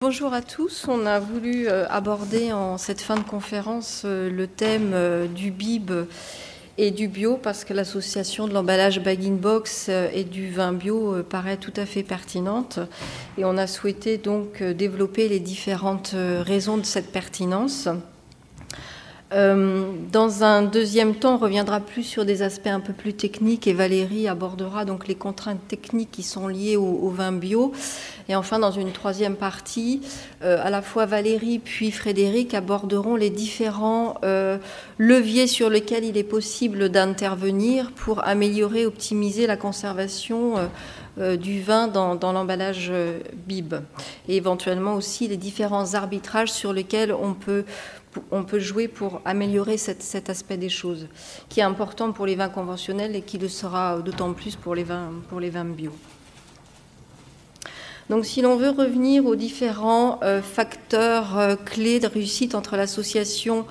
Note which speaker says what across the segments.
Speaker 1: Bonjour à tous. On a voulu aborder en cette fin de conférence le thème du BIB et du bio parce que l'association de l'emballage bag-in-box et du vin bio paraît tout à fait pertinente. Et on a souhaité donc développer les différentes raisons de cette pertinence. Dans un deuxième temps, on reviendra plus sur des aspects un peu plus techniques et Valérie abordera donc les contraintes techniques qui sont liées au vin bio. Et enfin, dans une troisième partie, à la fois Valérie puis Frédéric aborderont les différents leviers sur lesquels il est possible d'intervenir pour améliorer, optimiser la conservation du vin dans l'emballage BIB. Et éventuellement aussi les différents arbitrages sur lesquels on peut jouer pour améliorer cet aspect des choses, qui est important pour les vins conventionnels et qui le sera d'autant plus pour les vins bio. Donc si l'on veut revenir aux différents facteurs clés de réussite entre l'association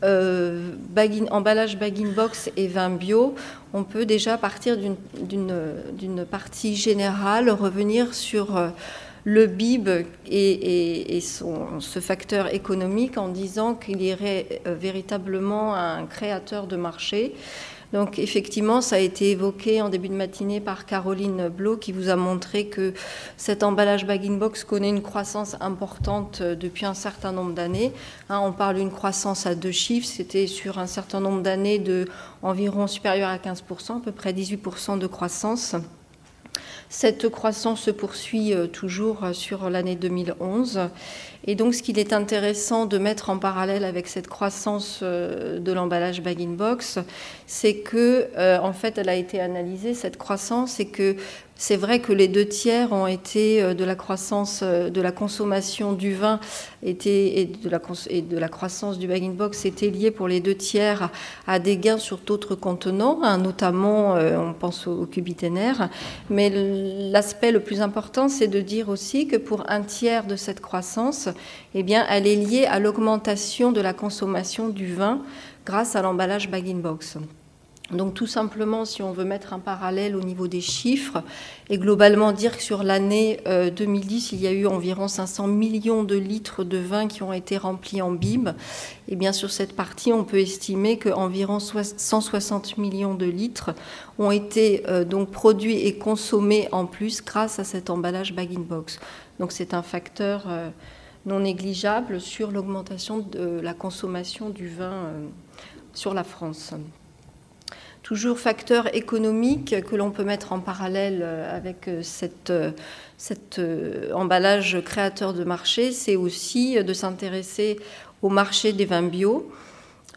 Speaker 1: emballage bag-in-box et vin bio, on peut déjà partir d'une partie générale, revenir sur le BIB et ce facteur économique en disant qu'il est véritablement un créateur de marché. Donc effectivement, ça a été évoqué en début de matinée par Caroline Blo qui vous a montré que cet emballage bag-in-box connaît une croissance importante depuis un certain nombre d'années. On parle d'une croissance à 2 chiffres, c'était sur un certain nombre d'années de environ supérieur à 15%, à peu près 18% de croissance. Cette croissance se poursuit toujours sur l'année 2011. Et donc, ce qu'il est intéressant de mettre en parallèle avec cette croissance de l'emballage bag-in-box, c'est que, en fait, elle a été analysée, cette croissance, et que c'est vrai que les 2/3 ont été de la croissance de la consommation du vin et de la croissance du bag-in-box étaient liés pour les 2/3 à des gains sur d'autres contenants, notamment on pense au cubiténaire. Mais l'aspect le plus important, c'est de dire aussi que pour 1/3 de cette croissance, eh bien, elle est liée à l'augmentation de la consommation du vin grâce à l'emballage bag-in-box. Donc tout simplement, si on veut mettre un parallèle au niveau des chiffres et globalement dire que sur l'année 2010, il y a eu environ 500 millions de litres de vin qui ont été remplis en BIB, et bien sur cette partie, on peut estimer qu'environ 160 millions de litres ont été donc produits et consommés en plus grâce à cet emballage bag-in-box. Donc c'est un facteur non négligeable sur l'augmentation de la consommation du vin sur la France. Toujours facteur économique que l'on peut mettre en parallèle avec cet emballage créateur de marché, c'est aussi de s'intéresser au marché des vins bio.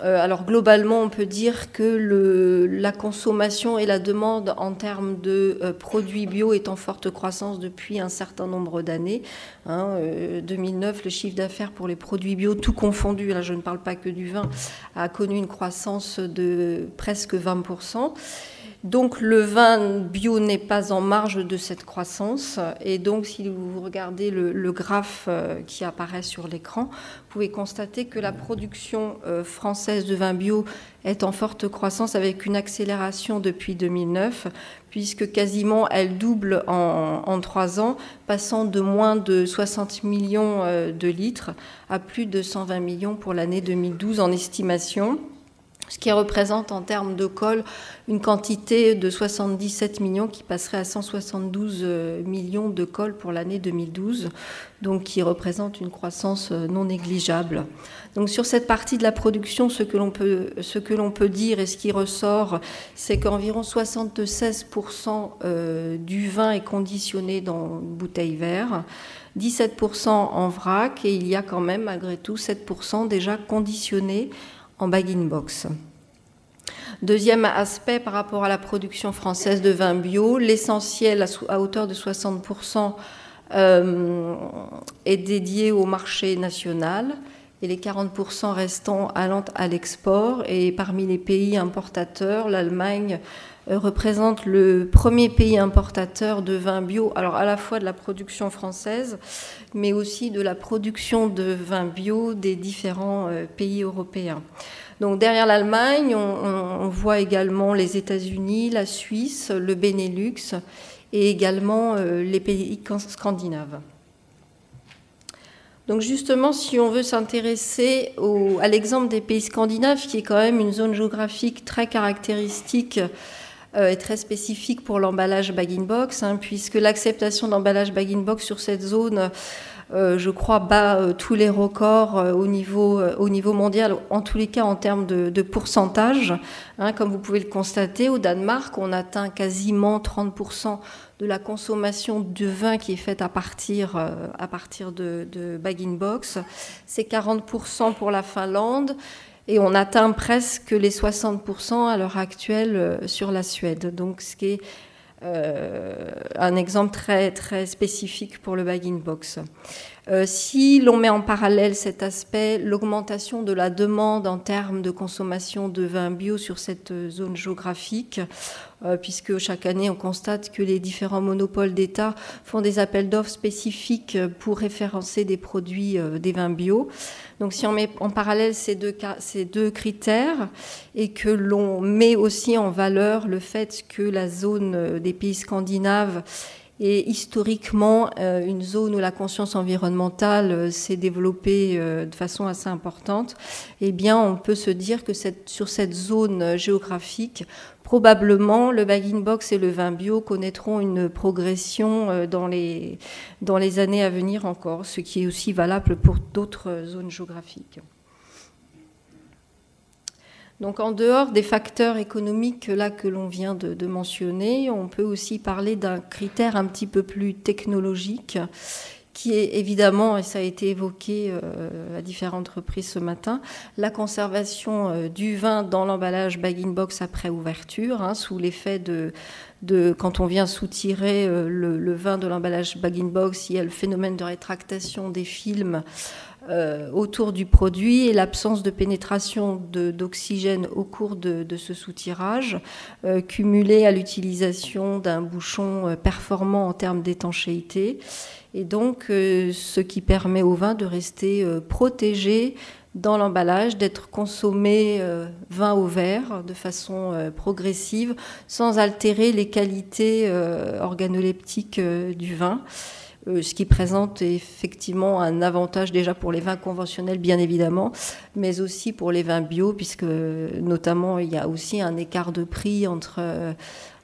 Speaker 1: Alors globalement, on peut dire que la consommation et la demande en termes de produits bio est en forte croissance depuis un certain nombre d'années. 2009, le chiffre d'affaires pour les produits bio, tout confondu, là je ne parle pas que du vin, a connu une croissance de presque 20%. Donc le vin bio n'est pas en marge de cette croissance et donc si vous regardez le graphe qui apparaît sur l'écran, vous pouvez constater que la production française de vin bio est en forte croissance avec une accélération depuis 2009 puisque quasiment elle double en 3 ans, passant de moins de 60 millions de litres à plus de 120 millions pour l'année 2012 en estimation. Ce qui représente en termes de colle une quantité de 77 millions qui passerait à 172 millions de colle pour l'année 2012, donc qui représente une croissance non négligeable. Donc sur cette partie de la production, ce que l'on peut dire et ce qui ressort, c'est qu'environ 76% du vin est conditionné dans bouteilles vertes, 17% en vrac et il y a quand même malgré tout 7% déjà conditionnés en bag-in-box. Deuxième aspect par rapport à la production française de vin bio, l'essentiel à hauteur de 60% est dédié au marché national et les 40% restants allant à l'export. Et parmi les pays importateurs, l'Allemagne représente le premier pays importateur de vin bio, alors à la fois de la production française, mais aussi de la production de vin bio des différents pays européens. Donc derrière l'Allemagne, on voit également les États-Unis, la Suisse, le Benelux et également les pays scandinaves. Donc justement, si on veut s'intéresser à l'exemple des pays scandinaves, qui est quand même une zone géographique très caractéristique et très spécifique pour l'emballage bag-in-box, puisque l'acceptation d'emballage bag-in-box sur cette zone, je crois, bat tous les records au niveau mondial, en tous les cas en termes de pourcentage. Comme vous pouvez le constater, au Danemark, on atteint quasiment 30% de la consommation de vin qui est faite à partir de bag-in-box. C'est 40% pour la Finlande. Et on atteint presque les 60% à l'heure actuelle sur la Suède. Donc, ce qui est un exemple très, très spécifique pour le bag-in-box. Si l'on met en parallèle cet aspect, l'augmentation de la demande en termes de consommation de vin bio sur cette zone géographique, puisque chaque année on constate que les différents monopoles d'État font des appels d'offres spécifiques pour référencer des produits, des vins bio. Donc si on met en parallèle ces deux critères et que l'on met aussi en valeur le fait que la zone des pays scandinaves est historiquement une zone où la conscience environnementale s'est développée de façon assez importante, eh bien on peut se dire que sur cette zone géographique, probablement le bag-in-box et le vin bio connaîtront une progression dans les années à venir encore, ce qui est aussi valable pour d'autres zones géographiques. Donc en dehors des facteurs économiques là que l'on vient de mentionner, on peut aussi parler d'un critère un petit peu plus technologique qui est évidemment, et ça a été évoqué à différentes reprises ce matin, la conservation du vin dans l'emballage bag-in-box après ouverture, sous l'effet de quand on vient soutirer le vin de l'emballage bag-in-box, il y a le phénomène de rétractation des films autour du produit et l'absence de pénétration d'oxygène au cours de ce soutirage, cumulé à l'utilisation d'un bouchon performant en termes d'étanchéité, et donc ce qui permet au vin de rester protégé dans l'emballage, d'être consommé vin au verre de façon progressive, sans altérer les qualités organoleptiques du vin. Ce qui présente effectivement un avantage déjà pour les vins conventionnels, bien évidemment, mais aussi pour les vins bio, puisque notamment il y a aussi un écart de prix entre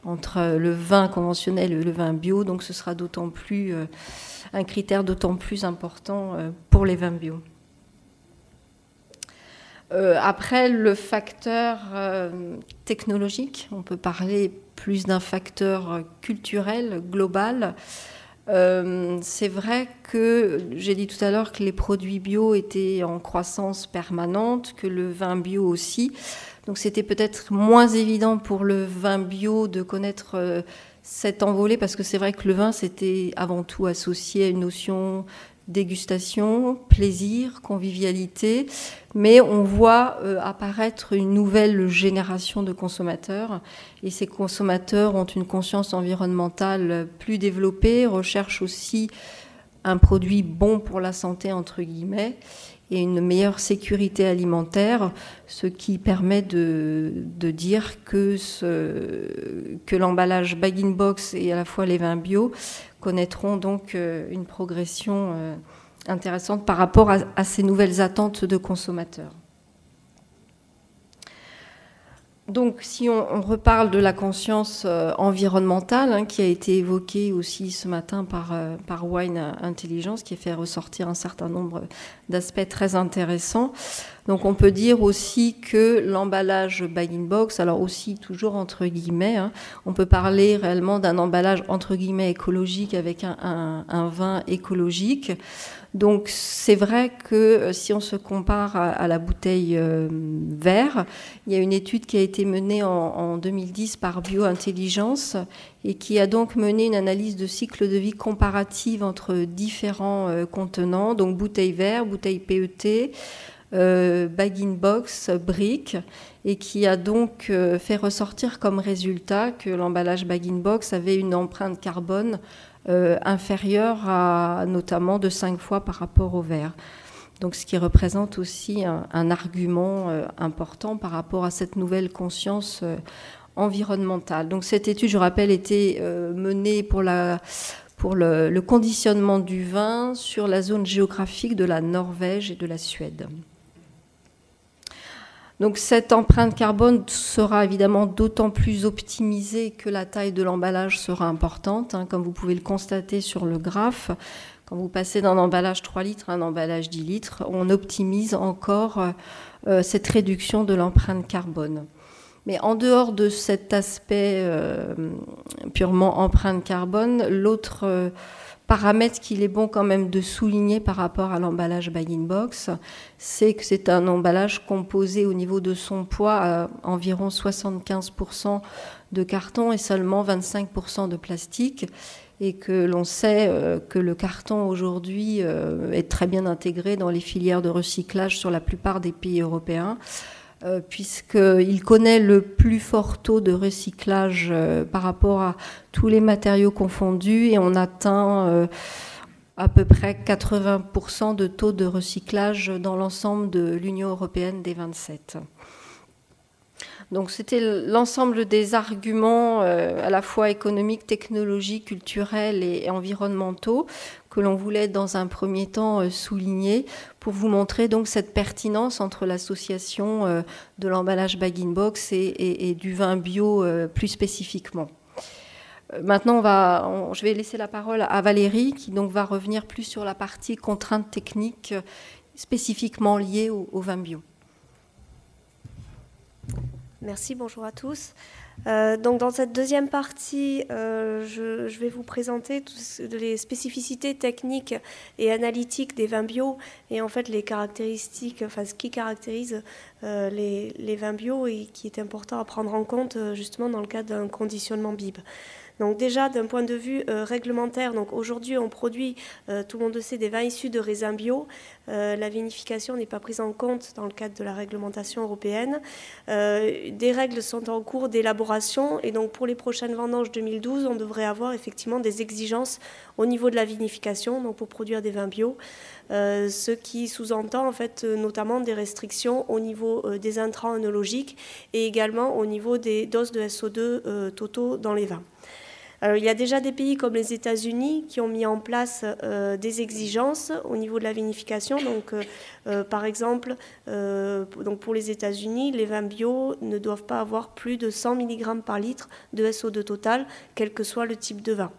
Speaker 1: le vin conventionnel et le vin bio, donc ce sera d'autant plus un critère d'autant plus important pour les vins bio. Après, le facteur technologique, on peut parler plus d'un facteur culturel, global. C'est vrai que j'ai dit tout à l'heure que les produits bio étaient en croissance permanente, que le vin bio aussi. Donc c'était peut-être moins évident pour le vin bio de connaître cette envolée, parce que c'est vrai que le vin, c'était avant tout associé à une notion dégustation, plaisir, convivialité, mais on voit apparaître une nouvelle génération de consommateurs, et ces consommateurs ont une conscience environnementale plus développée, recherchent aussi un produit bon pour la santé, entre guillemets, et une meilleure sécurité alimentaire, ce qui permet de dire que l'emballage bag-in-box et à la fois les vins bio connaîtront donc une progression intéressante par rapport à ces nouvelles attentes de consommateurs. Donc, si on reparle de la conscience environnementale, qui a été évoquée aussi ce matin par Wine Intelligence, qui a fait ressortir un certain nombre d'aspects très intéressants. Donc, on peut dire aussi que l'emballage bag-in-box, alors aussi toujours entre guillemets, on peut parler réellement d'un emballage entre guillemets écologique avec un vin écologique. Donc c'est vrai que si on se compare à la bouteille verre, il y a une étude qui a été menée en 2010 par Bio-Intelligence et qui a donc mené une analyse de cycle de vie comparative entre différents contenants, donc bouteille verre, bouteille PET, bag-in-box, brique, et qui a donc fait ressortir comme résultat que l'emballage bag-in-box avait une empreinte carbone inférieure à notamment de 5 fois par rapport au verre. Donc, ce qui représente aussi un argument important par rapport à cette nouvelle conscience environnementale. Donc, cette étude, je rappelle, était menée pour pour le conditionnement du vin sur la zone géographique de la Norvège et de la Suède. Donc cette empreinte carbone sera évidemment d'autant plus optimisée que la taille de l'emballage sera importante, hein, comme vous pouvez le constater sur le graphe. Quand vous passez d'un emballage 3 litres à un emballage 10 litres, on optimise encore cette réduction de l'empreinte carbone. Mais en dehors de cet aspect purement empreinte carbone, l'autre paramètre qu'il est bon quand même de souligner par rapport à l'emballage bag-in-box, c'est que c'est un emballage composé au niveau de son poids à environ 75% de carton et seulement 25% de plastique, et que l'on sait que le carton aujourd'hui est très bien intégré dans les filières de recyclage sur la plupart des pays européens, puisqu'il connaît le plus fort taux de recyclage par rapport à tous les matériaux confondus, et on atteint à peu près 80% de taux de recyclage dans l'ensemble de l'Union européenne des 27. Donc c'était l'ensemble des arguments à la fois économiques, technologiques, culturels et environnementaux que l'on voulait dans un premier temps souligner pour vous montrer donc cette pertinence entre l'association de l'emballage bag-in-box et du vin bio plus spécifiquement. Maintenant, je vais laisser la parole à Valérie qui donc va revenir plus sur la partie contraintes techniques spécifiquement liées au vin bio.
Speaker 2: Merci, bonjour à tous. Donc dans cette deuxième partie, je vais vous présenter les spécificités techniques et analytiques des vins bio et en fait les caractéristiques, enfin ce qui caractérise les vins bio et qui est important à prendre en compte justement dans le cadre d'un conditionnement BIB. Donc déjà d'un point de vue réglementaire, donc aujourd'hui on produit, tout le monde le sait, des vins issus de raisins bio. La vinification n'est pas prise en compte dans le cadre de la réglementation européenne. Des règles sont en cours d'élaboration et donc pour les prochaines vendanges 2012, on devrait avoir effectivement des exigences au niveau de la vinification, donc pour produire des vins bio, ce qui sous-entend en fait notamment des restrictions au niveau des intrants œnologiques et également au niveau des doses de SO2 totaux dans les vins. Alors, il y a déjà des pays comme les États-Unis qui ont mis en place des exigences au niveau de la vinification. Donc, par exemple, donc pour les États-Unis, les vins bio ne doivent pas avoir plus de 100 mg par litre de SO2 total, quel que soit le type de vin.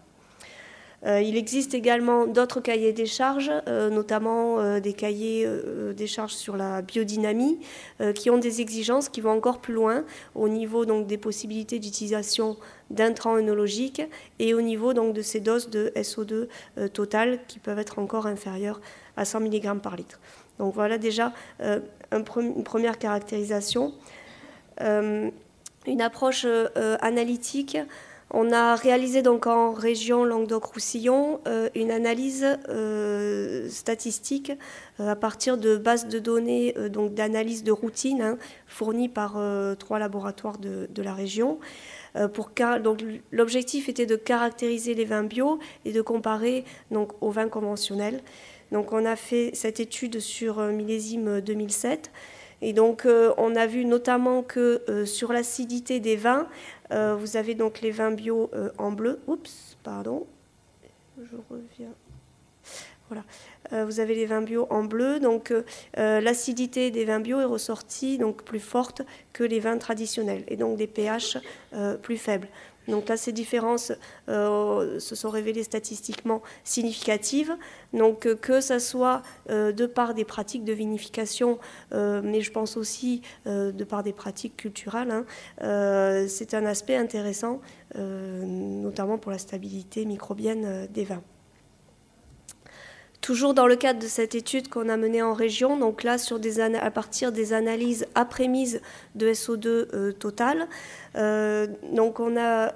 Speaker 2: Il existe également d'autres cahiers des charges, notamment des cahiers des charges sur la biodynamie, qui ont des exigences qui vont encore plus loin au niveau donc, des possibilités d'utilisation d'intrants œnologiques et au niveau donc, de ces doses de SO2 total qui peuvent être encore inférieures à 100 mg par litre. Donc voilà déjà une première caractérisation. Une approche analytique. On a réalisé donc en région Languedoc-Roussillon une analyse statistique à partir de bases de données donc d'analyse de routine fournies par 3 laboratoires de la région. Donc, l'objectif était de caractériser les vins bio et de comparer donc, aux vins conventionnels. Donc on a fait cette étude sur millésime 2007. Et donc, on a vu notamment que sur l'acidité des vins, vous avez donc les vins bio en bleu. Oups, pardon, je reviens. Voilà. Vous avez les vins bio en bleu. Donc, l'acidité des vins bio est ressortie donc plus forte que les vins traditionnels et donc des pH plus faibles. Donc là, ces différences se sont révélées statistiquement significatives. Donc que ça soit de par des pratiques de vinification, mais je pense aussi de par des pratiques culturelles, c'est un aspect intéressant, notamment pour la stabilité microbienne des vins. Toujours dans le cadre de cette étude qu'on a menée en région, donc là à partir des analyses après-mise de SO2 total, donc on a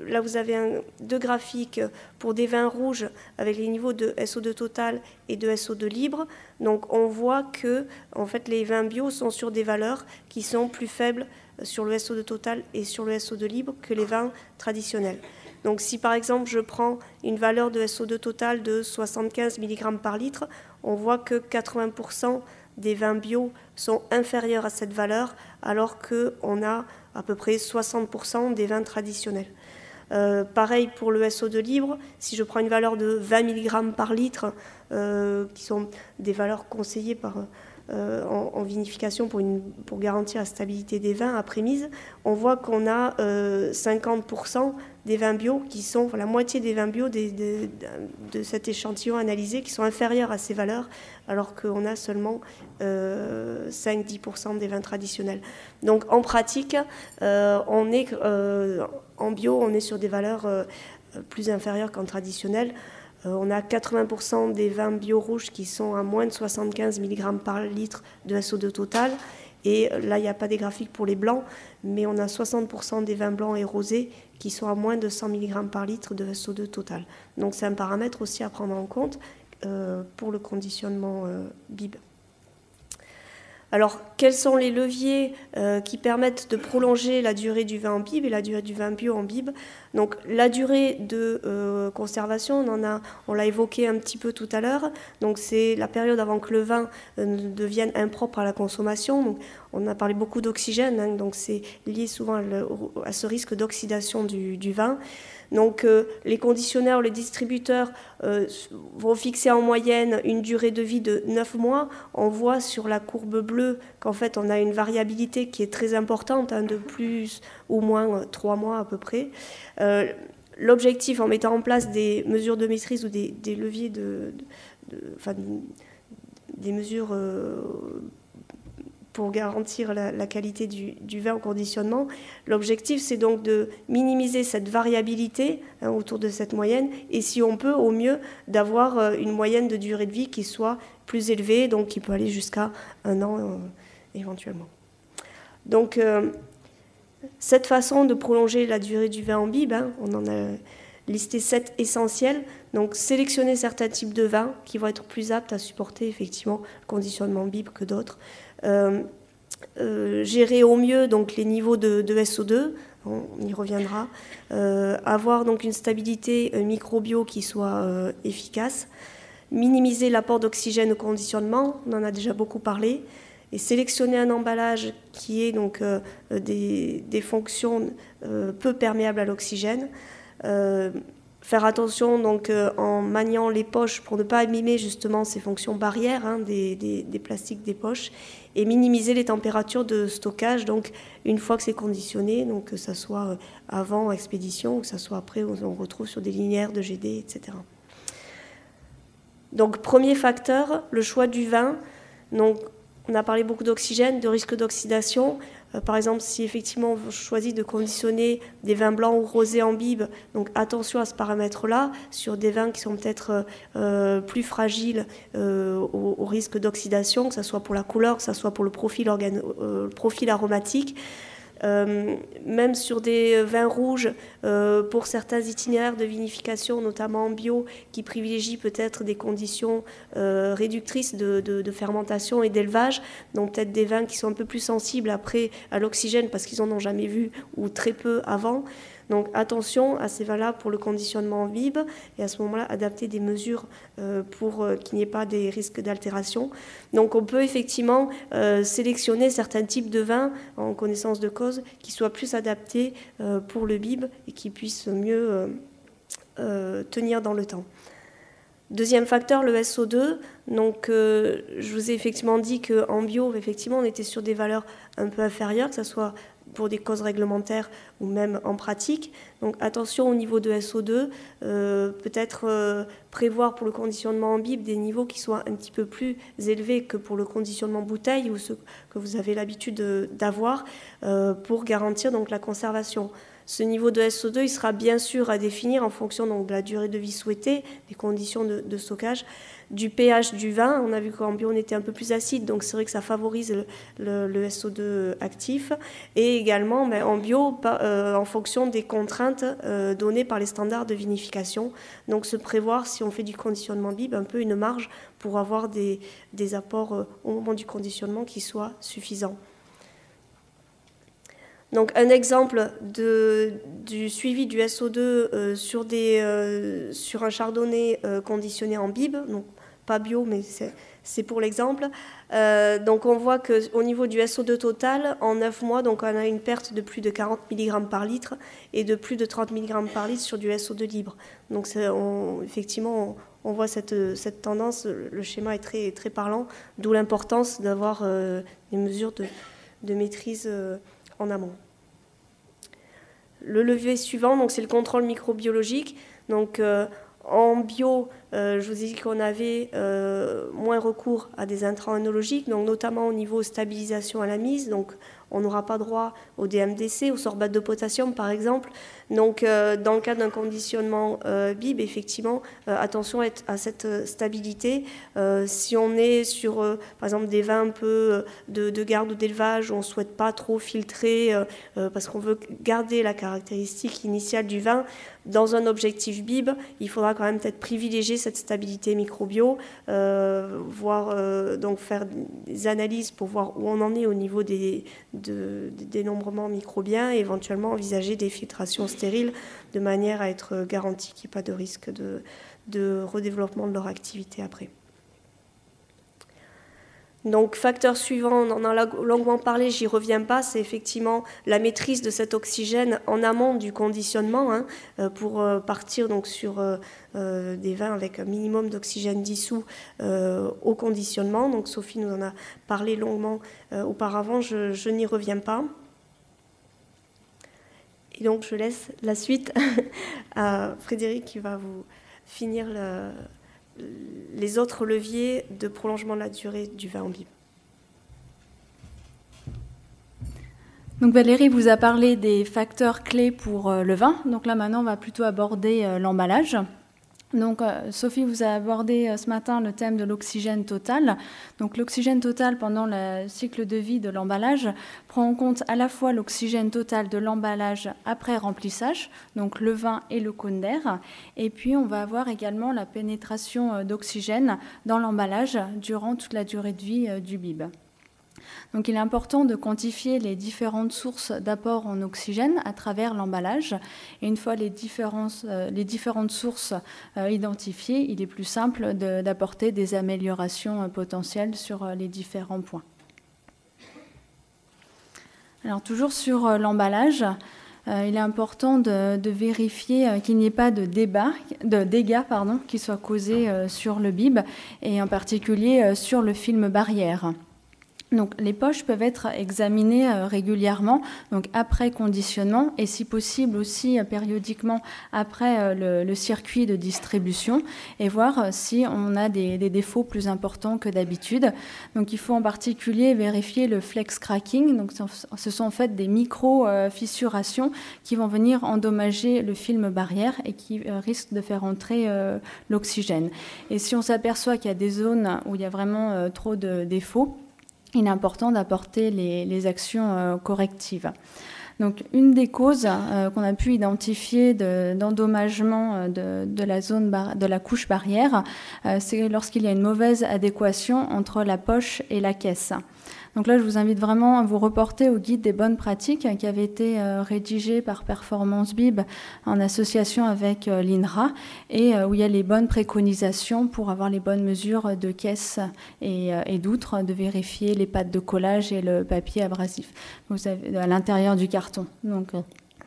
Speaker 2: là vous avez deux graphiques pour des vins rouges avec les niveaux de SO2 total et de SO2 libre. Donc on voit que en fait les vins bio sont sur des valeurs qui sont plus faibles sur le SO2 total et sur le SO2 libre que les vins traditionnels. Donc si par exemple je prends une valeur de SO2 total de 75 mg par litre, on voit que 80% des vins bio sont inférieurs à cette valeur, alors qu'on a à peu près 60% des vins traditionnels. Pareil pour le SO2 libre, si je prends une valeur de 20 mg par litre, qui sont des valeurs conseillées en vinification pour garantir la stabilité des vins après mise, on voit qu'on a 50% des vins bio qui sont, la moitié des vins bio de cet échantillon analysé qui sont inférieurs à ces valeurs, alors qu'on a seulement 5-10% des vins traditionnels. Donc en pratique, en bio, on est sur des valeurs plus inférieures qu'en traditionnel. On a 80% des vins bio rouges qui sont à moins de 75 mg par litre de SO2 total. Et là, il n'y a pas des graphiques pour les blancs, mais on a 60% des vins blancs et rosés qui sont à moins de 100 mg par litre de SO2 total. Donc c'est un paramètre aussi à prendre en compte pour le conditionnement BIB. Alors, quels sont les leviers qui permettent de prolonger la durée du vin en BIB et la durée du vin bio en BIB? Donc, la durée de conservation, on l'a évoqué un petit peu tout à l'heure. Donc, c'est la période avant que le vin devienne impropre à la consommation. Donc, on a parlé beaucoup d'oxygène, hein, donc c'est lié souvent à ce risque d'oxydation du vin. Donc les conditionneurs, les distributeurs vont fixer en moyenne une durée de vie de 9 mois. On voit sur la courbe bleue qu'en fait on a une variabilité qui est très importante, hein, de plus ou moins 3 mois à peu près. L'objectif en mettant en place des mesures de maîtrise ou des leviers des mesures pour garantir la qualité du vin au conditionnement. L'objectif, c'est donc de minimiser cette variabilité autour de cette moyenne et si on peut, au mieux, d'avoir une moyenne de durée de vie qui soit plus élevée, donc qui peut aller jusqu'à 1 an éventuellement. Donc, cette façon de prolonger la durée du vin en BIB, hein, on en a listé 7 essentiels. Donc, sélectionner certains types de vins qui vont être plus aptes à supporter effectivement le conditionnement BIB que d'autres. Gérer au mieux donc les niveaux de SO2, on y reviendra, avoir donc une stabilité microbio qui soit efficace, minimiser l'apport d'oxygène au conditionnement, on en a déjà beaucoup parlé, et sélectionner un emballage qui ait donc des fonctions peu perméables à l'oxygène. Faire attention donc en maniant les poches pour ne pas abîmer justement ces fonctions barrières, hein, des plastiques des poches, et minimiser les températures de stockage donc une fois que c'est conditionné, donc que ça soit avant expédition ou que ça soit après où on retrouve sur des linéaires de GD, etc. Donc premier facteur, le choix du vin. Donc on a parlé beaucoup d'oxygène, de risque d'oxydation. Par exemple, si effectivement on choisit de conditionner des vins blancs ou rosés en BIB, donc attention à ce paramètre-là, sur des vins qui sont peut-être plus fragiles au risque d'oxydation, que ce soit pour la couleur, que ce soit pour le profil aromatique. Même sur des vins rouges, pour certains itinéraires de vinification, notamment en bio, qui privilégient peut-être des conditions réductrices de fermentation et d'élevage, donc peut-être des vins qui sont un peu plus sensibles après à l'oxygène parce qu'ils n'en ont jamais vu ou très peu avant. Donc attention à ces vins-là pour le conditionnement en BIB et à ce moment-là adapter des mesures pour qu'il n'y ait pas des risques d'altération. Donc on peut effectivement sélectionner certains types de vins en connaissance de cause qui soient plus adaptés pour le BIB et qui puissent mieux tenir dans le temps. Deuxième facteur, le SO2. Donc, je vous ai effectivement dit qu'en bio, effectivement, on était sur des valeurs un peu inférieures, que ce soit pour des causes réglementaires ou même en pratique. Donc, attention au niveau de SO2. Peut-être prévoir pour le conditionnement en BIB des niveaux qui soient un petit peu plus élevés que pour le conditionnement bouteille ou ceux que vous avez l'habitude d'avoir pour garantir donc la conservation. Ce niveau de SO2, il sera bien sûr à définir en fonction donc, de la durée de vie souhaitée, des conditions de stockage, du pH du vin. On a vu qu'en bio, on était un peu plus acide, donc c'est vrai que ça favorise le SO2 actif. Et également, en bio, en fonction des contraintes données par les standards de vinification. Donc se prévoir, si on fait du conditionnement BIB, un peu une marge pour avoir des apports au moment du conditionnement qui soient suffisants. Donc un exemple du suivi du SO2 sur un chardonnay conditionné en BIB. Donc, pas bio, mais c'est pour l'exemple. Donc on voit qu'au niveau du SO2 total, en 9 mois, donc on a une perte de plus de 40 mg par litre et de plus de 30 mg par litre sur du SO2 libre. Donc effectivement, on voit cette tendance, le schéma est très, très parlant, d'où l'importance d'avoir des mesures de maîtrise en amont. Le levier suivant, c'est le contrôle microbiologique. Donc, en bio, je vous ai dit qu'on avait moins recours à des intrants œnologiques, donc notamment au niveau stabilisation à la mise. Donc, on n'aura pas droit au DMDC, au sorbate de potassium par exemple. Donc dans le cadre d'un conditionnement BIB, effectivement, attention à cette stabilité. Si on est sur, par exemple, des vins un peu de garde ou d'élevage, on ne souhaite pas trop filtrer parce qu'on veut garder la caractéristique initiale du vin. Dans un objectif BIB, il faudra quand même peut-être privilégier cette stabilité microbio, donc faire des analyses pour voir où on en est au niveau des dénombrements microbiens et éventuellement envisager des filtrations stériles de manière à être garanti qu'il n'y ait pas de risque de redéveloppement de leur activité après. Donc, facteur suivant, on en a longuement parlé, j'y reviens pas, c'est effectivement la maîtrise de cet oxygène en amont du conditionnement pour partir donc sur des vins avec un minimum d'oxygène dissous au conditionnement. Donc, Sophie nous en a parlé longuement auparavant, je n'y reviens pas. Et donc, je laisse la suite à Frédéric qui va vous finir les autres leviers de prolongement de la durée du vin en BIB.
Speaker 3: Donc Valérie vous a parlé des facteurs clés pour le vin. Donc là maintenant on va plutôt aborder l'emballage. Donc Sophie vous a abordé ce matin le thème de l'oxygène total. Donc l'oxygène total pendant le cycle de vie de l'emballage prend en compte à la fois l'oxygène total de l'emballage après remplissage, donc le vin et le cône d'air, et puis on va avoir également la pénétration d'oxygène dans l'emballage durant toute la durée de vie du BIB. Donc il est important de quantifier les différentes sources d'apport en oxygène à travers l'emballage. Et une fois les différentes sources identifiées, il est plus simple d'apporter des améliorations potentielles sur les différents points. Alors toujours sur l'emballage, il est important de vérifier qu'il n'y ait pas de dégâts qui soient causés sur le BIB et en particulier sur le film barrière. Donc, les poches peuvent être examinées régulièrement, donc après conditionnement et si possible aussi périodiquement après le circuit de distribution et voir si on a des défauts plus importants que d'habitude. Donc, il faut en particulier vérifier le flex cracking. Donc, ce sont en fait des micro-fissurations qui vont venir endommager le film barrière et qui risquent de faire entrer l'oxygène. Et si on s'aperçoit qu'il y a des zones où il y a vraiment trop de défauts, il est important d'apporter les actions correctives. Donc, une des causes qu'on a pu identifier d'endommagement de la zone de la couche barrière, c'est lorsqu'il y a une mauvaise adéquation entre la poche et la caisse. Donc là, je vous invite vraiment à vous reporter au guide des bonnes pratiques qui avait été rédigé par Performance BIB en association avec l'INRA et où il y a les bonnes préconisations pour avoir les bonnes mesures de caisse et d'outre, de vérifier les pattes de collage et le papier abrasif. Vous avez à l'intérieur du carton. Donc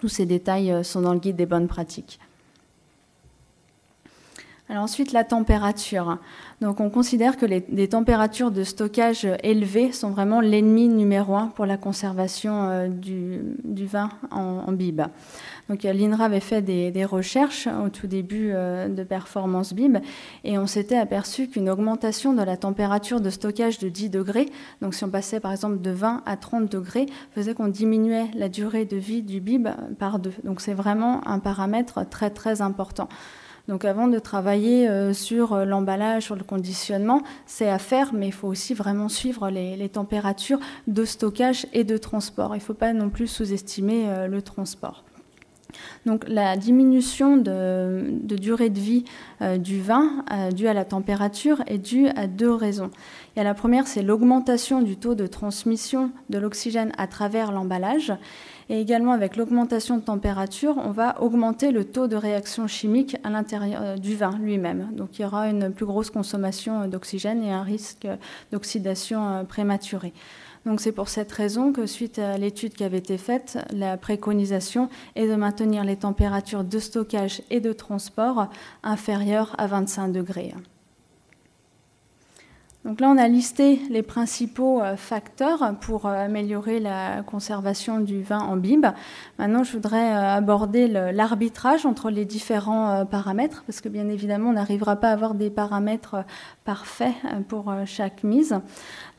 Speaker 3: tous ces détails sont dans le guide des bonnes pratiques. Alors ensuite, la température. Donc on considère que les températures de stockage élevées sont vraiment l'ennemi numéro 1 pour la conservation du vin en BIB. Donc l'INRA avait fait des recherches au tout début de Performance BIB et on s'était aperçu qu'une augmentation de la température de stockage de 10 degrés, donc si on passait par exemple de 20 à 30 degrés, faisait qu'on diminuait la durée de vie du BIB par 2. Donc c'est vraiment un paramètre très très important. Donc avant de travailler sur l'emballage, sur le conditionnement, c'est à faire, mais il faut aussi vraiment suivre les températures de stockage et de transport. Il ne faut pas non plus sous-estimer le transport. Donc la diminution de durée de vie du vin due à la température est due à 2 raisons. Et la première, c'est l'augmentation du taux de transmission de l'oxygène à travers l'emballage. Et également avec l'augmentation de température, on va augmenter le taux de réaction chimique à l'intérieur du vin lui-même. Donc il y aura une plus grosse consommation d'oxygène et un risque d'oxydation prématurée. Donc c'est pour cette raison que suite à l'étude qui avait été faite, la préconisation est de maintenir les températures de stockage et de transport inférieures à 25 degrés. Donc là, on a listé les principaux facteurs pour améliorer la conservation du vin en bib. Maintenant, je voudrais aborder l'arbitrage entre les différents paramètres, parce que bien évidemment, on n'arrivera pas à avoir des paramètres parfaits pour chaque mise.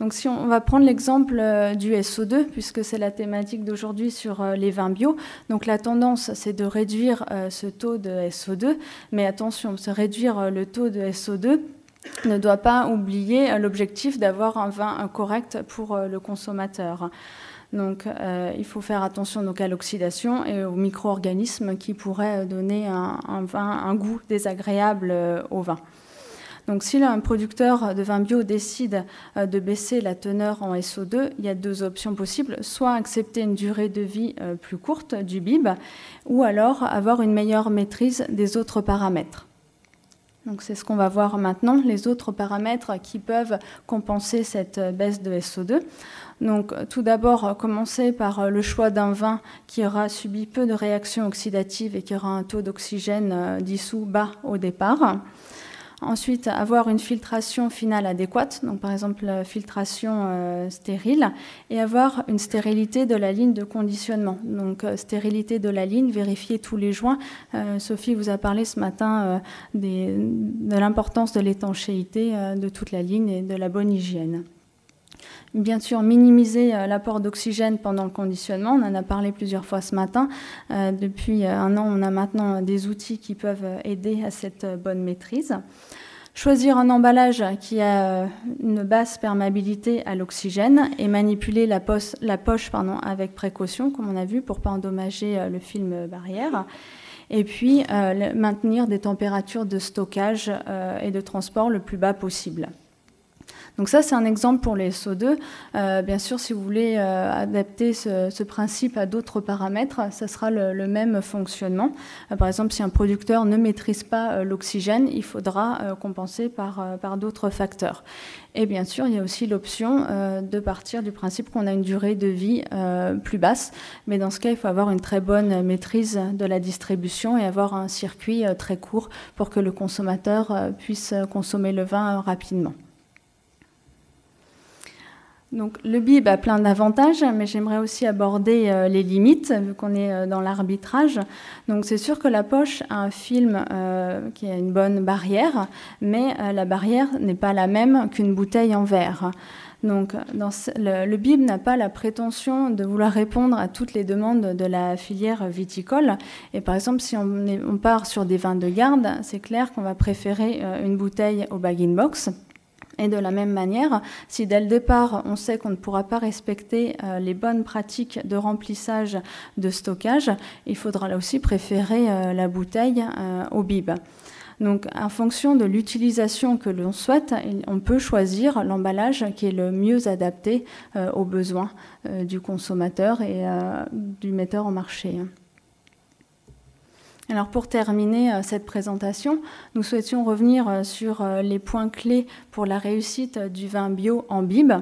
Speaker 3: Donc si on va prendre l'exemple du SO2, puisque c'est la thématique d'aujourd'hui sur les vins bio. Donc la tendance, c'est de réduire ce taux de SO2, mais attention, se réduire le taux de SO2 ne doit pas oublier l'objectif d'avoir un vin correct pour le consommateur. Donc, il faut faire attention donc, à l'oxydation et aux micro-organismes qui pourraient donner un goût désagréable au vin. Donc, si un producteur de vin bio décide de baisser la teneur en SO2, il y a deux options possibles, soit accepter une durée de vie plus courte du bib, ou alors avoir une meilleure maîtrise des autres paramètres. Donc c'est ce qu'on va voir maintenant, les autres paramètres qui peuvent compenser cette baisse de SO2. Donc tout d'abord, commencer par le choix d'un vin qui aura subi peu de réactions oxydatives et qui aura un taux d'oxygène dissous bas au départ. Ensuite, avoir une filtration finale adéquate, donc par exemple filtration stérile, et avoir une stérilité de la ligne de conditionnement. Donc stérilité de la ligne, vérifier tous les joints. Sophie vous a parlé ce matin de l'importance de l'étanchéité de toute la ligne et de la bonne hygiène. Bien sûr, minimiser l'apport d'oxygène pendant le conditionnement. On en a parlé plusieurs fois ce matin. Depuis un an, on a maintenant des outils qui peuvent aider à cette bonne maîtrise. Choisir un emballage qui a une basse perméabilité à l'oxygène et manipuler la poche avec précaution, comme on a vu, pour ne pas endommager le film barrière. Et puis, maintenir des températures de stockage et de transport le plus bas possible. Donc ça, c'est un exemple pour les SO2. Bien sûr, si vous voulez adapter ce principe à d'autres paramètres, ça sera le même fonctionnement. Par exemple, si un producteur ne maîtrise pas l'oxygène, il faudra compenser par d'autres facteurs. Et bien sûr, il y a aussi l'option de partir du principe qu'on a une durée de vie plus basse. Mais dans ce cas, il faut avoir une très bonne maîtrise de la distribution et avoir un circuit très court pour que le consommateur puisse consommer le vin rapidement. Donc, le bib a plein d'avantages, mais j'aimerais aussi aborder les limites, vu qu'on est dans l'arbitrage. Donc, c'est sûr que la poche a un film qui a une bonne barrière, mais la barrière n'est pas la même qu'une bouteille en verre. Donc, le bib n'a pas la prétention de vouloir répondre à toutes les demandes de la filière viticole. Et par exemple, si on part sur des vins de garde, c'est clair qu'on va préférer une bouteille au bag-in-box. Et de la même manière, si dès le départ, on sait qu'on ne pourra pas respecter les bonnes pratiques de remplissage, de stockage, il faudra là aussi préférer la bouteille au bib. Donc, en fonction de l'utilisation que l'on souhaite, on peut choisir l'emballage qui est le mieux adapté aux besoins du consommateur et du metteur en marché. Alors pour terminer cette présentation, nous souhaitions revenir sur les points clés pour la réussite du vin bio en bib.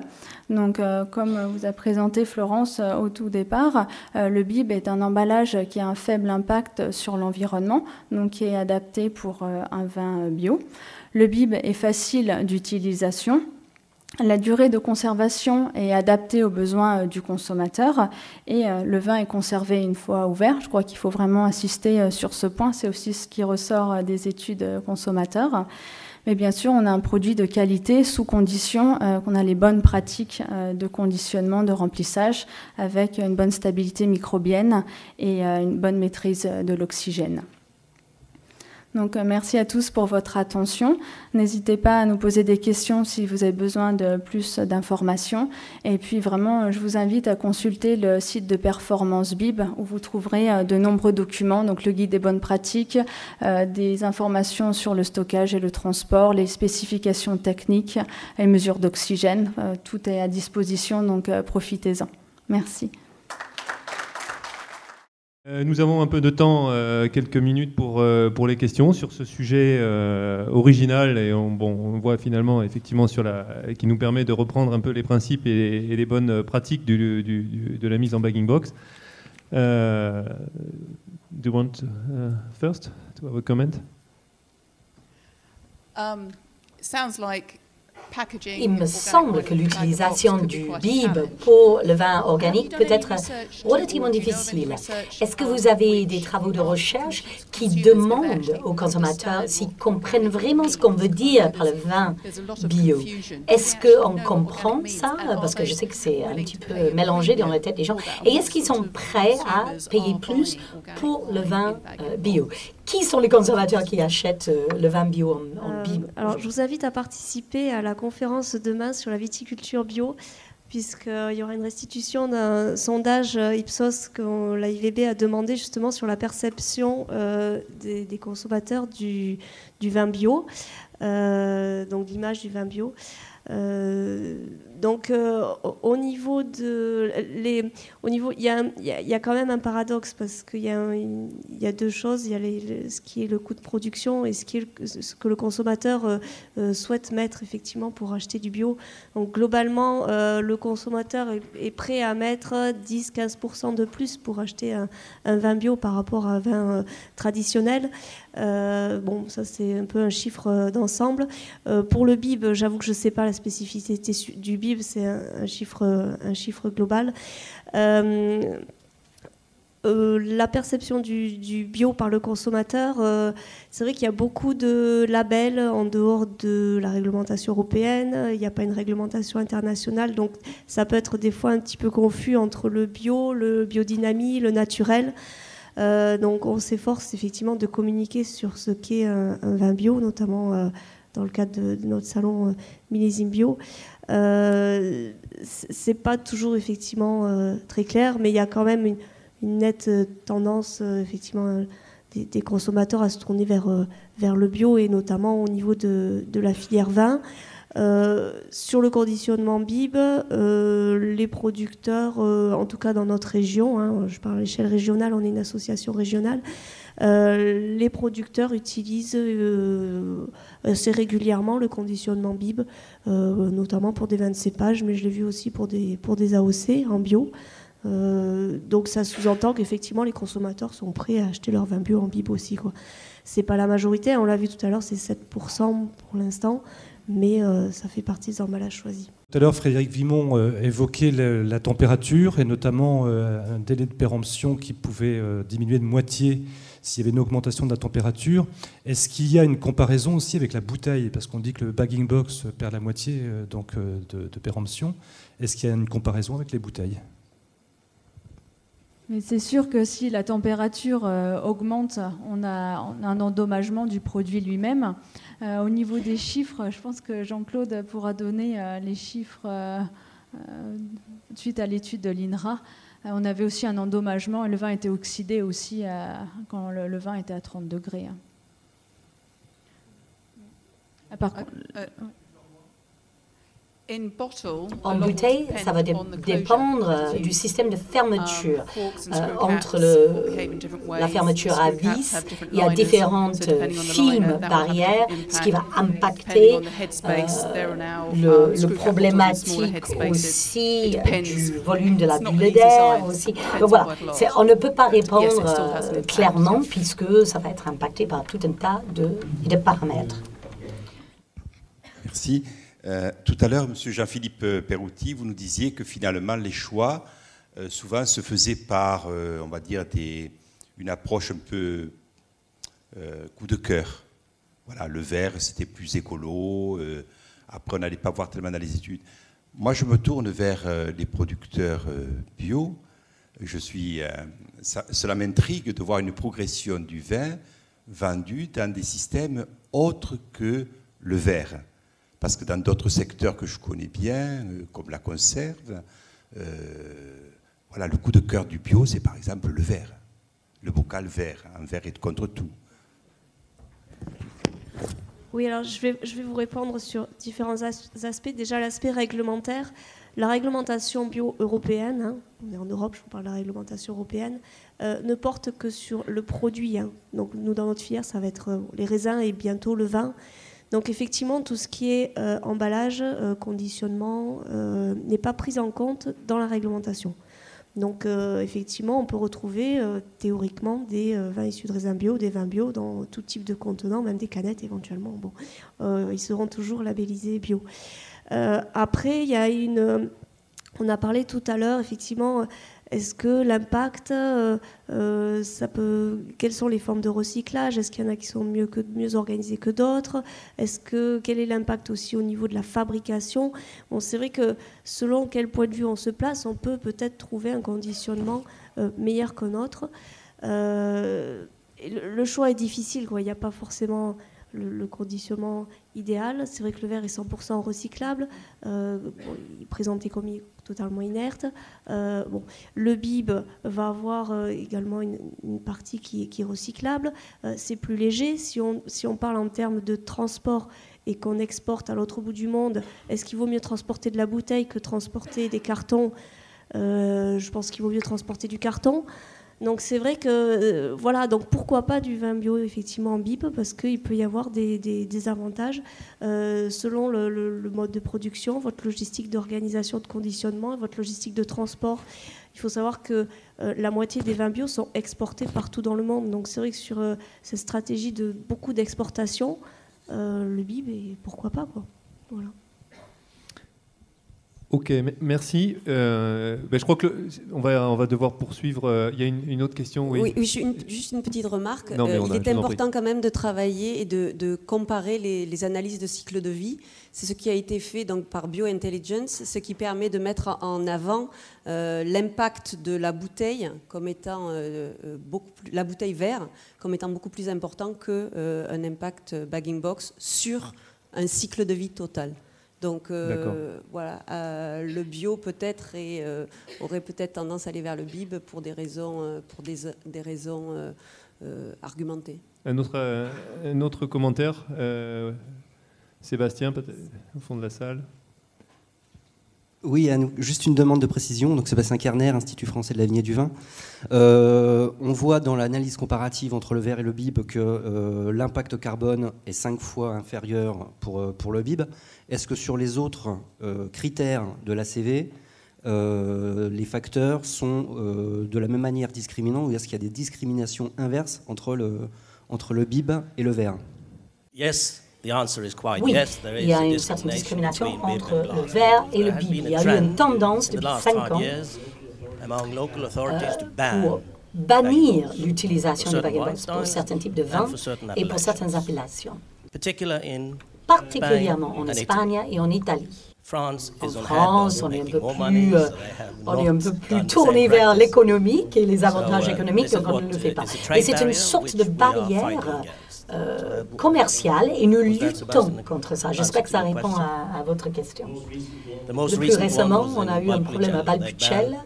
Speaker 3: Donc comme vous a présenté Florence au tout départ, le bib est un emballage qui a un faible impact sur l'environnement, donc qui est adapté pour un vin bio. Le bib est facile d'utilisation. La durée de conservation est adaptée aux besoins du consommateur et le vin est conservé une fois ouvert. Je crois qu'il faut vraiment insister sur ce point. C'est aussi ce qui ressort des études consommateurs. Mais bien sûr, on a un produit de qualité sous condition qu'on a les bonnes pratiques de conditionnement, de remplissage avec une bonne stabilité microbienne et une bonne maîtrise de l'oxygène. Donc, merci à tous pour votre attention. N'hésitez pas à nous poser des questions si vous avez besoin de plus d'informations. Et puis, vraiment, je vous invite à consulter le site de Performance Bib où vous trouverez de nombreux documents, donc le guide des bonnes pratiques, des informations sur le stockage et le transport, les spécifications techniques, les mesures d'oxygène. Tout est à disposition, donc profitez-en. Merci.
Speaker 4: Nous avons un peu de temps, quelques minutes pour les questions sur ce sujet original et on voit finalement effectivement qui nous permet de reprendre un peu les principes et les bonnes pratiques de la mise en bagging box. Do you want first to have a comment?
Speaker 5: Sounds like
Speaker 6: Il me semble que l'utilisation du BIB pour le vin organique peut être relativement difficile. Est-ce que vous avez des travaux de recherche qui demandent aux consommateurs s'ils comprennent vraiment ce qu'on veut dire par le vin bio? Est-ce qu'on comprend ça? Parce que je sais que c'est un petit peu mélangé dans la tête des gens. Et est-ce qu'ils sont prêts à payer plus pour le vin bio? Qui sont les consommateurs qui achètent le vin bio en BIB?
Speaker 2: Alors, je vous invite à participer à la conférence demain sur la viticulture bio, puisqu'il y aura une restitution d'un sondage Ipsos que l'AIVB a demandé justement sur la perception des consommateurs du vin bio, donc l'image du vin bio. Au niveau il y a quand même un paradoxe parce qu'il y a deux choses. Il y a ce qui est le coût de production et ce que le consommateur souhaite mettre effectivement pour acheter du bio. Donc globalement, le consommateur est prêt à mettre 10-15% de plus pour acheter un vin bio par rapport à un vin traditionnel. Ça c'est un peu un chiffre d'ensemble. Pour le BIB, j'avoue que je ne sais pas la spécificité du BIB, c'est un chiffre global. La perception du bio par le consommateur, c'est vrai qu'il y a beaucoup de labels en dehors de la réglementation européenne, il n'y a pas une réglementation internationale, donc ça peut être des fois un petit peu confus entre le bio, le biodynamie, le naturel. Donc on s'efforce effectivement de communiquer sur ce qu'est un vin bio, notamment dans le cadre de notre salon Millésime Bio. C'est pas toujours effectivement très clair, mais il y a quand même une nette tendance effectivement des consommateurs à se tourner vers le bio et notamment au niveau de la filière vin. Sur le conditionnement BIB, les producteurs, en tout cas dans notre région, je parle à l'échelle régionale, on est une association régionale, les producteurs utilisent assez régulièrement le conditionnement BIB, notamment pour des vins de cépage, mais je l'ai vu aussi pour des AOC en bio. Donc ça sous-entend qu'effectivement les consommateurs sont prêts à acheter leur vin bio en BIB aussi, quoi. C'est pas la majorité, on l'a vu tout à l'heure, c'est 7% pour l'instant, mais ça fait partie des emballages choisis.
Speaker 7: Tout à l'heure, Frédéric Vimont évoquait la température et notamment un délai de péremption qui pouvait diminuer de moitié s'il y avait une augmentation de la température. Est-ce qu'il y a une comparaison aussi avec la bouteille? Parce qu'on dit que le bagging box perd la moitié de péremption. Est-ce qu'il y a une comparaison avec les bouteilles?
Speaker 3: Mais c'est sûr que si la température augmente, on a un endommagement du produit lui-même. Au niveau des chiffres, je pense que Jean-Claude pourra donner les chiffres suite à l'étude de l'INRA. On avait aussi un endommagement et le vin était oxydé aussi quand le vin était à 30 degrés. Par contre,
Speaker 6: En bouteille, ça va dépendre du système de fermeture. Entre la fermeture à vis, il y a différentes films barrières, ce qui va impacter le problématique aussi du volume de la bulle d'air aussi. Donc voilà, on ne peut pas répondre clairement puisque ça va être impacté par tout un tas de paramètres.
Speaker 8: Merci. Tout à l'heure, M. Jean-Philippe Perouti, vous nous disiez que finalement les choix souvent se faisaient par, on va dire, une approche un peu coup de cœur. Voilà, le vert, c'était plus écolo. Après, on n'allait pas voir tellement dans les études. Moi, je me tourne vers les producteurs bio. Cela m'intrigue de voir une progression du vin vendu dans des systèmes autres que le vert. Parce que dans d'autres secteurs que je connais bien, comme la conserve, voilà, le coup de cœur du bio, c'est par exemple le verre, le bocal vert. Un verre est contre tout.
Speaker 2: Oui, alors je vais vous répondre sur différents aspects. Déjà, l'aspect réglementaire. La réglementation bio européenne, hein, on est en Europe, je vous parle de la réglementation européenne, ne porte que sur le produit. Hein. Donc nous, dans notre filière, ça va être les raisins et bientôt le vin. Donc effectivement, tout ce qui est emballage, conditionnement, n'est pas pris en compte dans la réglementation. Donc effectivement, on peut retrouver théoriquement des vins issus de raisins bio, des vins bio dans tout type de contenants, même des canettes éventuellement. Bon, ils seront toujours labellisés bio. Après, il y a on a parlé tout à l'heure, effectivement, est-ce que l'impact, quelles sont les formes de recyclage? Est-ce qu'il y en a qui sont mieux organisées que d'autres? Quel est l'impact aussi au niveau de la fabrication? Bon, c'est vrai que selon quel point de vue on se place, on peut peut-être trouver un conditionnement meilleur qu'un autre. Le choix est difficile, quoi. Il n'y a pas forcément le conditionnement idéal. C'est vrai que le verre est 100% recyclable. Il est présenté comme totalement inerte. Le bib va avoir également une partie qui est recyclable. C'est plus léger. Si on parle en termes de transport et qu'on exporte à l'autre bout du monde, est-ce qu'il vaut mieux transporter de la bouteille que transporter des cartons? Je pense qu'il vaut mieux transporter du carton. Donc c'est vrai que, voilà, donc pourquoi pas du vin bio effectivement en bib, parce qu'il peut y avoir des avantages selon le mode de production, votre logistique d'organisation, de conditionnement, votre logistique de transport. Il faut savoir que la moitié des vins bio sont exportés partout dans le monde. Donc c'est vrai que sur cette stratégie de beaucoup d'exportation, le bib, et pourquoi pas, quoi. Voilà.
Speaker 4: Ok, merci. Je crois qu'on va devoir poursuivre. Il y a une autre question. Oui,
Speaker 9: juste une petite remarque.
Speaker 4: Non,
Speaker 9: il est important quand même de travailler et de comparer les analyses de cycle de vie. C'est ce qui a été fait donc, par BioIntelligence, ce qui permet de mettre en avant l'impact de la bouteille comme étant la bouteille verre comme étant beaucoup plus important qu'un impact bagging box sur un cycle de vie total. Donc voilà, le bio peut-être aurait peut-être tendance à aller vers le bib pour des raisons, argumentées.
Speaker 4: Un autre commentaire, Sébastien, peut-être au fond de la salle.
Speaker 10: Oui, juste une demande de précision. Donc Sébastien Kerner, Institut français de la vigne et du vin. On voit dans l'analyse comparative entre le verre et le bib que l'impact carbone est 5 fois inférieur pour le bib. Est-ce que sur les autres critères de l'ACV, les facteurs sont de la même manière discriminants, ou est-ce qu'il y a des discriminations inverses entre le bib et le verre?
Speaker 11: Yes.
Speaker 6: Oui, il y a une certaine discrimination entre le verre et le bib. Il y a eu une tendance depuis 5 ans pour bannir l'utilisation du bag and box pour certains types de vins et pour certaines appellations, particulièrement en Espagne et en Italie. En France, on est un peu plus tourné vers l'économique et les avantages économiques, donc on ne le fait pas. Et c'est une sorte de barrière commerciale et nous luttons contre ça. J'espère que ça répond à votre question. Le plus récemment, on a eu un problème à Balbucel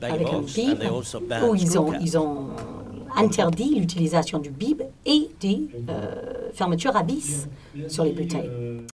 Speaker 6: avec un bib où ils ont interdit l'utilisation du bib et des fermetures à vis sur les bouteilles.